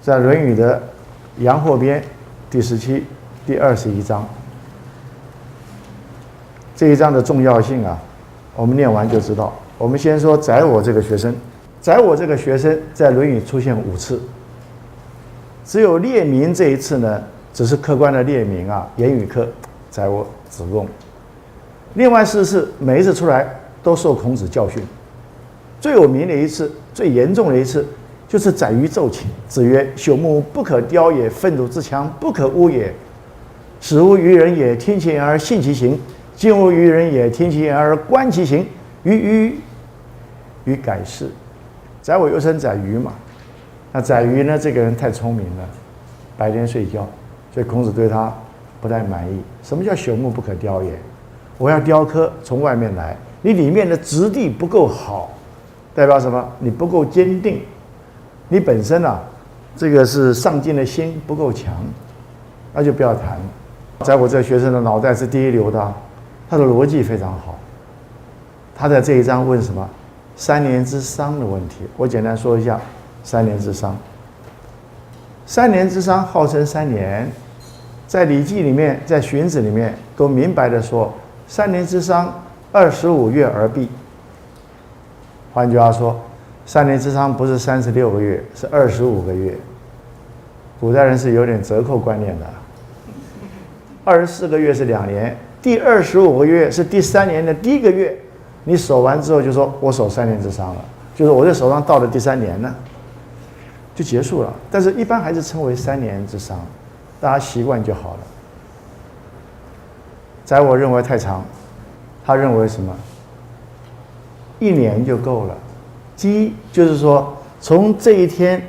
在《论语》的阳货编第17、第21章，这一章的重要性啊，我们念完就知道。我们先说宰我这个学生，宰我这个学生在《论语》出现5次，只有列名这一次呢，只是客观的列名啊，言语课宰我子贡。另外4次每一次出来都受孔子教训，最有名的一次、最严重的一次。就是宰予奏请，子曰：“朽木不可雕也，粪土之强不可污也。使无于人也，听其言而信其行；今无于人也，听其言而观其行。于改氏。”宰我又称宰予嘛。那宰予呢，这个人太聪明了，白天睡觉，所以孔子对他不太满意。什么叫朽木不可雕也？我要雕刻从外面来，你里面的质地不够好，代表什么？你不够坚定。你本身啊，这个是上进的心不够强，那就不要谈。在我这个学生的脑袋是第一流的，他的逻辑非常好。他在这一章问什么？3年之丧的问题。我简单说一下3年之丧。3年之丧号称3年，在《礼记》里面，在《荀子》里面都明白的说，3年之丧25月而毕。换句话说，3年之丧不是36个月，是25个月。古代人是有点折扣观念的。24个月是2年，第25个月是第3年的第1个月。你守完之后就说我守3年之丧了，就是我的手上到了第3年了，就结束了。但是一般还是称为3年之丧，大家习惯就好了。宰我认为太长，他认为什么？1年就够了。鸡就是说，从这一天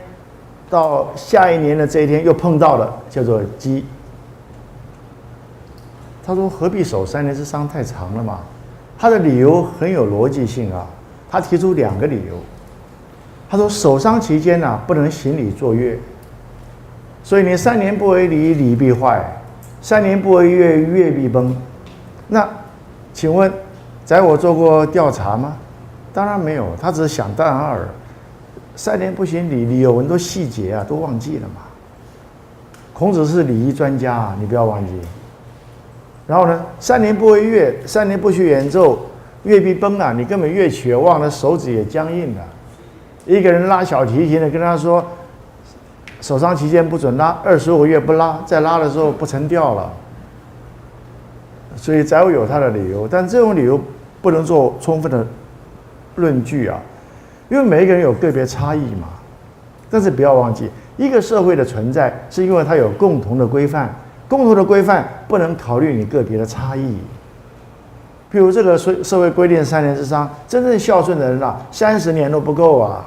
到下一年的这一天又碰到了，叫做鸡。他说何必守3年之丧太长了嘛？他的理由很有逻辑性啊。他提出2个理由。他说守丧期间呢，不能行礼作乐，所以你3年不为礼，礼必坏；3年不为乐，乐必崩。那请问宰我做过调查吗？当然没有，他只是想当然耳。3年不行礼，有很多细节啊，都忘记了嘛。孔子是礼仪专家啊，你不要忘记。然后呢，3年不为乐，3年不许演奏，乐必崩啊！你根本乐曲也忘了，手指也僵硬了。一个人拉小提琴的，跟他说，守丧期间不准拉，25个月不拉，再拉的时候不成调了。所以宰我有他的理由，但这种理由不能做充分的论据啊，因为每一个人有个别差异嘛。但是不要忘记，一个社会的存在是因为它有共同的规范，共同的规范不能考虑你个别的差异。譬如这个社会规定3年之丧，真正孝顺的人啊，30年都不够啊。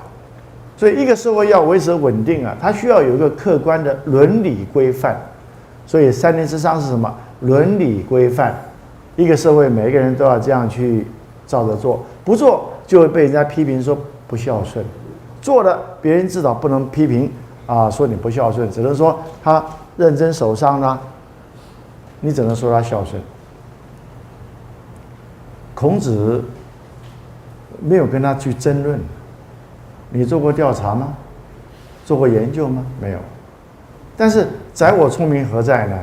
所以一个社会要维持稳定啊，它需要有一个客观的伦理规范。所以3年之丧是什么？伦理规范。一个社会每一个人都要这样去照着做，不做就会被人家批评说不孝顺，做了别人至少不能批评啊，说你不孝顺，只能说他认真守丧啦，你只能说他孝顺。孔子没有跟他去争论。你做过调查吗？做过研究吗？没有。但是宰我聪明何在呢？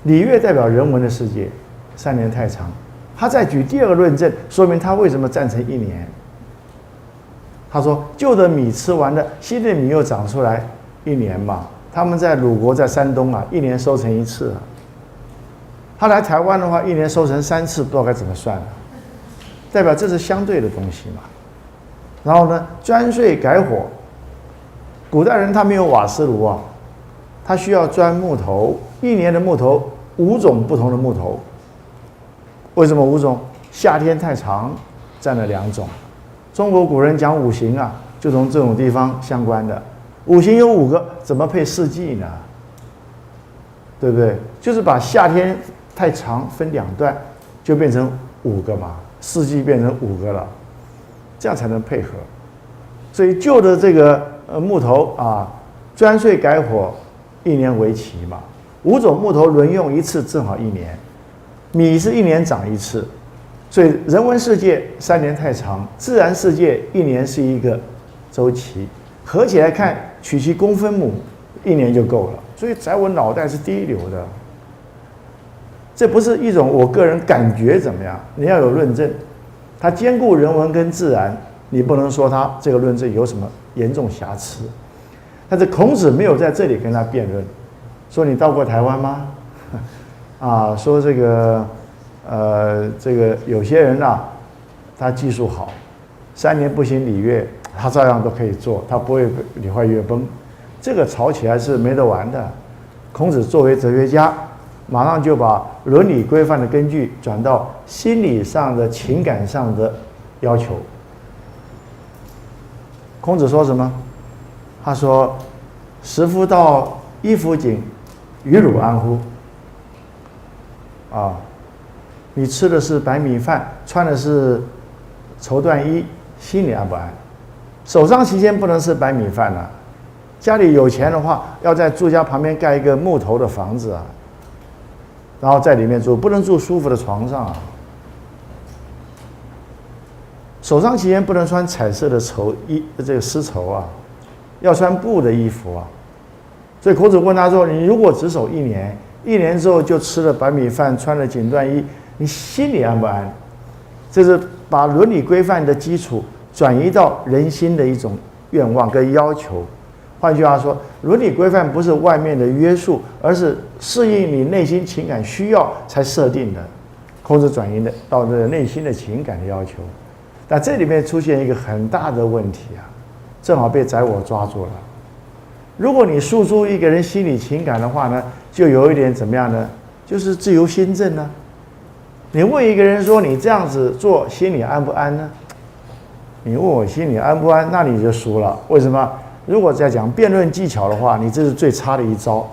礼乐代表人文的世界，3年太长。他再举第2个论证，说明他为什么赞成1年。他说旧的米吃完了，新的米又长出来1年嘛。他们在鲁国，在山东啊，1年收成1次啊。他来台湾的话，1年收成3次，不知道该怎么算了。代表这是相对的东西嘛。然后呢，钻税改火。古代人他没有瓦斯炉啊，他需要钻木头，1年的木头5种不同的木头。为什么5种？夏天太长，占了2种。中国古人讲5行啊，就从这种地方相关的。5行有5个，怎么配4季呢？对不对？就是把夏天太长分2段，就变成5个嘛，4季变成5个了，这样才能配合。所以旧的这个木头啊，专税改火1年为期嘛，5种木头轮用一次正好1年，米是1年长1次，所以人文世界3年太长，自然世界1年是一个周期，合起来看取其公分母，1年就够了。所以在我脑袋是第一流的，这不是一种我个人感觉怎么样，你要有论证，它兼顾人文跟自然，你不能说它这个论证有什么严重瑕疵。但是孔子没有在这里跟他辩论，说你到过台湾吗？啊，说这个有些人啊，他技术好，3年不行礼乐，他照样都可以做，他不会礼坏乐崩。这个吵起来是没得玩的。孔子作为哲学家，马上就把伦理规范的根据转到心理上的、情感上的要求。孔子说什么？他说：“食夫道，衣服紧，与汝安乎？”啊，你吃的是白米饭，穿的是绸缎衣，心里安不安？首丧期间不能吃白米饭啊，家里有钱的话，要在住家旁边盖一个木头的房子啊，然后在里面住，不能住舒服的床上啊。首丧期间不能穿彩色的这个丝绸啊，要穿布的衣服啊。所以孔子问他说：“你如果只守1年，1年之后就吃了白米饭，穿了锦缎衣，你心里安不安？”这是把伦理规范的基础转移到人心的一种愿望跟要求。换句话说，伦理规范不是外面的约束，而是适应你内心情感需要才设定的。孔子转移到这个内心的情感的要求，但这里面出现一个很大的问题啊，正好被宰我抓住了。如果你诉诸一个人心理情感的话呢，就有一点怎么样呢？就是自由心证呢。你问一个人说你这样子做心里安不安呢？你问我心里安不安，那你就输了。为什么？如果在讲辩论技巧的话，你这是最差的一招。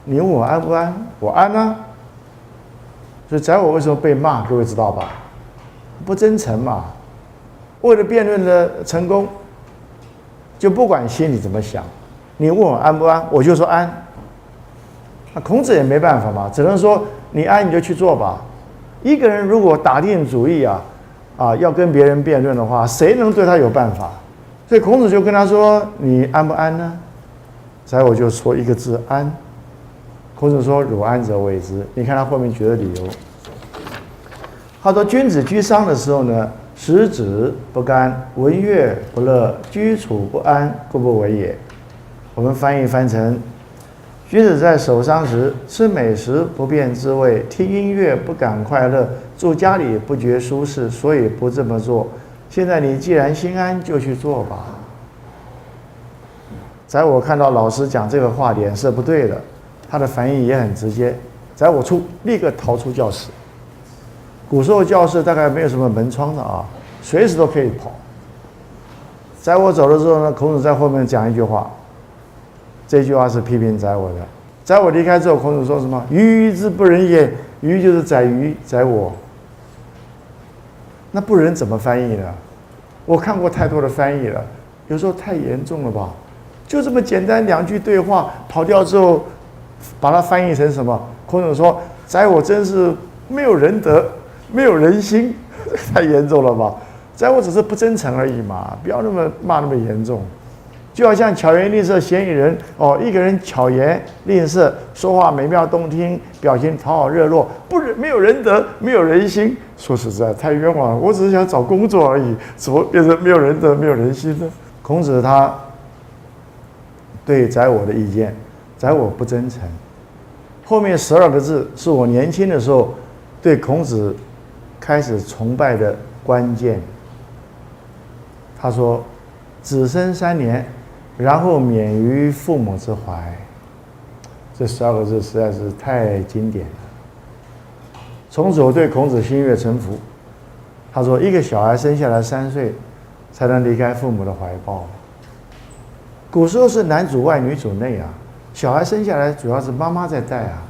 你问我安不安，我安啊。所以宰我为什么被骂，各位知道吧？不真诚嘛。为了辩论的成功，就不管心里怎么想，你问我安不安，我就说安。那孔子也没办法嘛，只能说你安你就去做吧。一个人如果打定主意要跟别人辩论的话，谁能对他有办法？所以孔子就跟他说：“你安不安呢？”宰我就说一个字：安。孔子说：“汝安则为之。”你看他后面举的理由。他说：“君子居丧的时候呢，食指不甘，闻乐不乐，居处不安，故不为也。”我们翻译翻成：君子在守丧时，吃美食不辨滋味，听音乐不感快乐，住家里不觉舒适，所以不这么做。现在你既然心安，就去做吧。在我看到老师讲这个话，脸色不对了，他的反应也很直接。在我立刻逃出教室。古时候教室大概没有什么门窗的啊，随时都可以跑。在我走的时候呢，孔子在后面讲一句话。这句话是批评宰我的。宰我离开之后，孔子说什么？鱼之不仁也。鱼就是宰鱼，宰我。那不仁怎么翻译呢？我看过太多的翻译了，有时候太严重了吧？就这么简单2句对话，跑掉之后，把它翻译成什么？孔子说：“宰我真是没有仁德，没有人心，太严重了吧？宰我只是不真诚而已嘛，不要骂那么严重。”就好像巧言令色嫌疑人一个人巧言令色，说话美妙动听，表情讨好热络，没有仁德，没有人心。说实在太冤枉了，我只是想找工作而已，怎么变成没有仁德没有人心呢？孔子他对宰我的意见，宰我不真诚。后面12个字是我年轻的时候对孔子开始崇拜的关键。他说：“子生3年，然后免于父母之怀。”这12个字实在是太经典了。从此我对孔子心悦诚服。他说：“一个小孩生下来3岁，才能离开父母的怀抱。古时候是男主外女主内啊，小孩生下来主要是妈妈在带啊。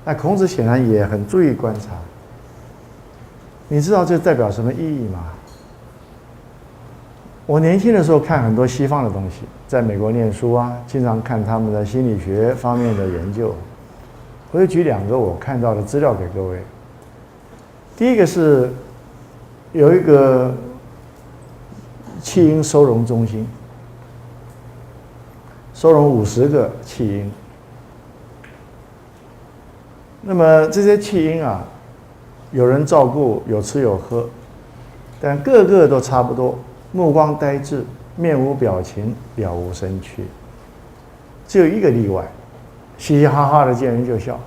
那孔子显然也很注意观察。你知道这代表什么意义吗？我年轻的时候看很多西方的东西，在美国念书啊，经常看他们的心理学方面的研究。我就举2个我看到的资料给各位。第一个是有一个弃婴收容中心，收容50个弃婴。那么这些弃婴啊，有人照顾，有吃有喝，但个个都差不多，目光呆滞，面无表情，了无生趣。只有一个例外，嘻嘻哈哈的见人就笑。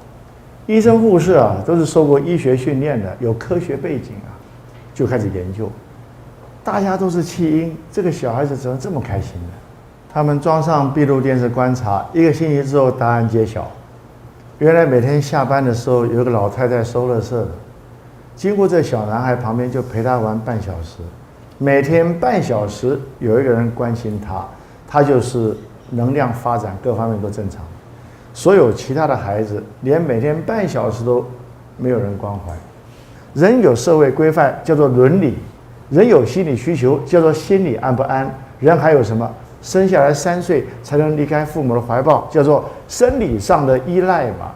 医生护士啊，都是受过医学训练的，有科学背景啊，就开始研究。大家都是弃婴，这个小孩子怎么这么开心呢？他们装上闭路电视观察，1个星期之后，答案揭晓。原来每天下班的时候，有一个老太太收垃圾的，经过这小男孩旁边就陪他玩半小时，每天半小时有一个人关心他，他就是能量发展各方面都正常。所有其他的孩子连每天半小时都没有人关怀。人有社会规范叫做伦理，人有心理需求叫做心理安不安，人还有什么？生下来3岁才能离开父母的怀抱，叫做生理上的依赖嘛。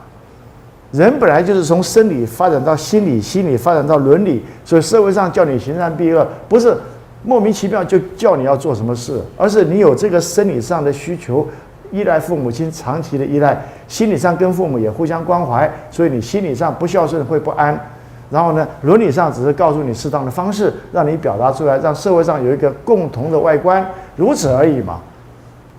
人本来就是从生理发展到心理，心理发展到伦理，所以社会上叫你行善避恶，不是莫名其妙就叫你要做什么事，而是你有这个生理上的需求，依赖父母亲长期的依赖，心理上跟父母也互相关怀，所以你心理上不孝顺会不安。然后呢，伦理上只是告诉你适当的方式，让你表达出来，让社会上有一个共同的外观，如此而已嘛。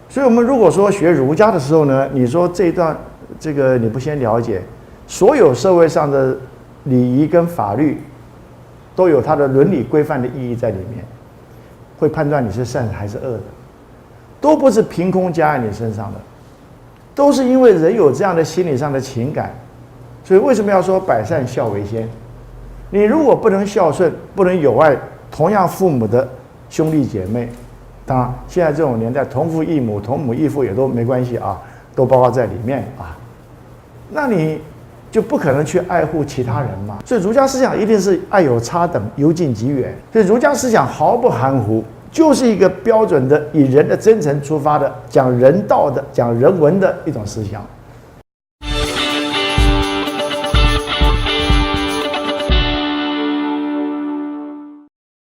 所以我们如果说学儒家的时候呢，你说这一段这个你不先了解，所有社会上的礼仪跟法律都有它的伦理规范的意义在里面，会判断你是善还是恶的，都不是凭空加在你身上的，都是因为人有这样的心理上的情感。所以为什么要说百善孝为先？你如果不能孝顺，不能友爱同样父母的兄弟姐妹，当然现在这种年代同父异母、同母异父也都没关系啊，都包括在里面啊，那你就不可能去爱护其他人嘛。所以儒家思想一定是爱有差等，由近及远。所以儒家思想毫不含糊，就是一个标准的以人的真诚出发的，讲人道的、讲人文的一种思想。